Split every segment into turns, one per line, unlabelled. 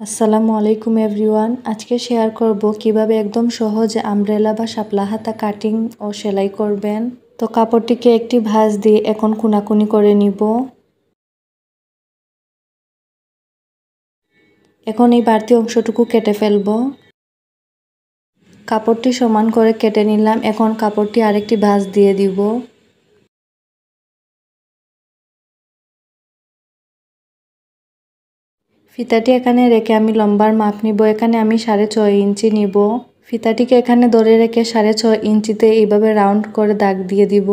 আসসালামু আলাইকুম এভরিওয়ান। আজকে শেয়ার করব কিভাবে একদম সহজে আমব্রেলা বা শাপলা হাতা কাটিং ও সেলাই করবেন। তো কাপড়টিকে একটি ভাঁজ দিয়ে এখন কোনাকুনি করে নিব। এখন এই বাড়তি অংশটুকু কেটে ফেলব। কাপড়টি সমান করে কেটে নিলাম। এখন কাপড়টি আরেকটি ভাঁজ দিয়ে দিব। ফিতাটি এখানে রেখে আমি লম্বার মাপ নিব। এখানে আমি 6.5 ইঞ্চি নিব। ফিতাটিকে এখানে ধরে রেখে 6.5 ইঞ্চিতে এইভাবে রাউন্ড করে দাগ দিয়ে দিব।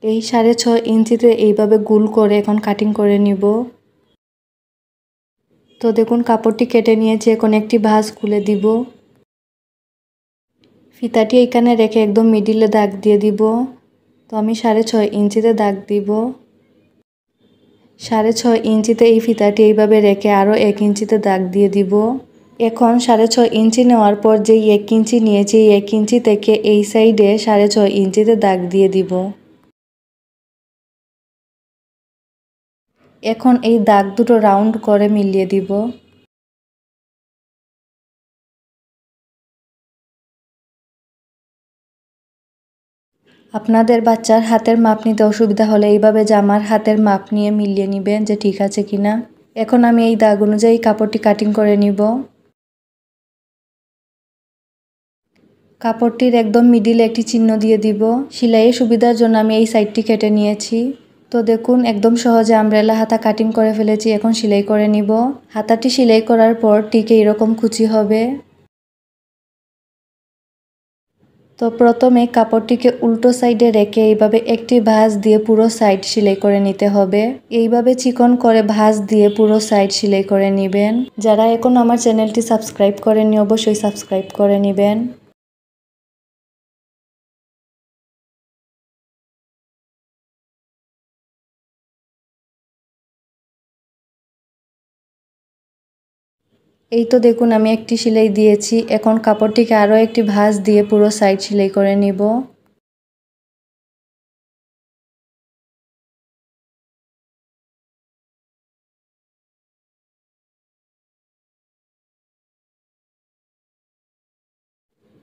এই 6.5 ইঞ্চিতে এইভাবে গোল করে এখন কাটিং করে নিব। তো দেখুন কাপড়টি কেটে নিয়েছি। এখন একটি ভাঁজ খুলে দিব। ফিতাটি এখানে রেখে একদম মিডিলে দাগ দিয়ে দিব। তো আমি 6.5 ইঞ্চিতে দাগ দিব। 6.5 ইঞ্চিতে এই ফিতাটি এইভাবে রেখে আরও 1 ইঞ্চিতে দাগ দিয়ে দিব। এখন 6.5 ইঞ্চি নেওয়ার পর যেই 1 ইঞ্চি নিয়েছি 1 ইঞ্চি থেকে এই সাইডে 6.5 ইঞ্চিতে দাগ দিয়ে দিব। এখন এই দাগ দুটো রাউন্ড করে মিলিয়ে দিব। আপনাদের বাচ্চার হাতের মাপ নিতে অসুবিধা হলে এইভাবে জামার হাতের মাপ নিয়ে মিলিয়ে নেবেন যে ঠিক আছে কিনা। এখন আমি এই দাগ অনুযায়ী কাপড়টি কাটিং করে নিব। কাপড়টির একদম মিডিলে একটি চিহ্ন দিয়ে দিব। সেলাইয়ের সুবিধার জন্য আমি এই সাইডটি কেটে নিয়েছি। তো দেখুন একদম সহজে আমব্রেলা হাতা কাটিং করে ফেলেছি। এখন সেলাই করে নিব। হাতাটি সেলাই করার পর ঠিক এরকম কুচি হবে। তো প্রথমে কাপড়টিকে উল্টো সাইডে রেখে এইভাবে একটি ভাঁজ দিয়ে পুরো সাইড সেলাই করে নিতে হবে। এইভাবে চিকন করে ভাঁজ দিয়ে পুরো সাইড সেলাই করে নেবেন। যারা এখন আমার চ্যানেলটি সাবস্ক্রাইব করেননি অবশ্যই সাবস্ক্রাইব করে নেবেন। এই তো দেখুন আমি একটি সেলাই দিয়েছি। এখন কাপড়টিকে আরও একটি ভাঁজ দিয়ে পুরো সাইড সেলাই করে নিব।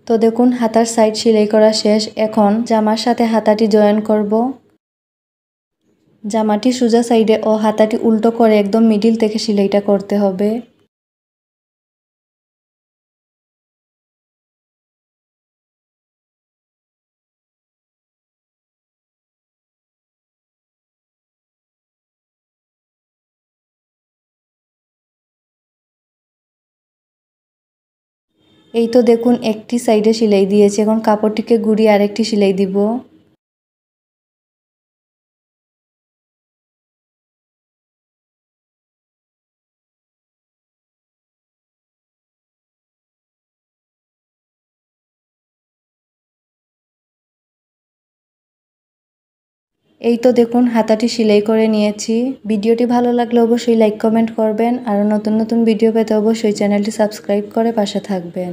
তো দেখুন হাতার সাইড সেলাই করা শেষ। এখন জামার সাথে হাতাটি জয়েন করব। জামাটি সোজা সাইডে ও হাতাটি উল্টো করে একদম মিডিল থেকে সেলাইটা করতে হবে। এই তো দেখুন একটি সাইডে সেলাই দিয়েছি। এখন কাপড়টিকে ঘুরিয়ে আরেকটি সেলাই দিব। এই তো দেখুন হাতাটি সেলাই করে নিয়েছি। ভিডিওটি ভালো লাগলে অবশ্যই লাইক কমেন্ট করবেন। আর নতুন নতুন ভিডিও পেতে অবশ্যই চ্যানেলটি সাবস্ক্রাইব করে পাশে থাকবেন।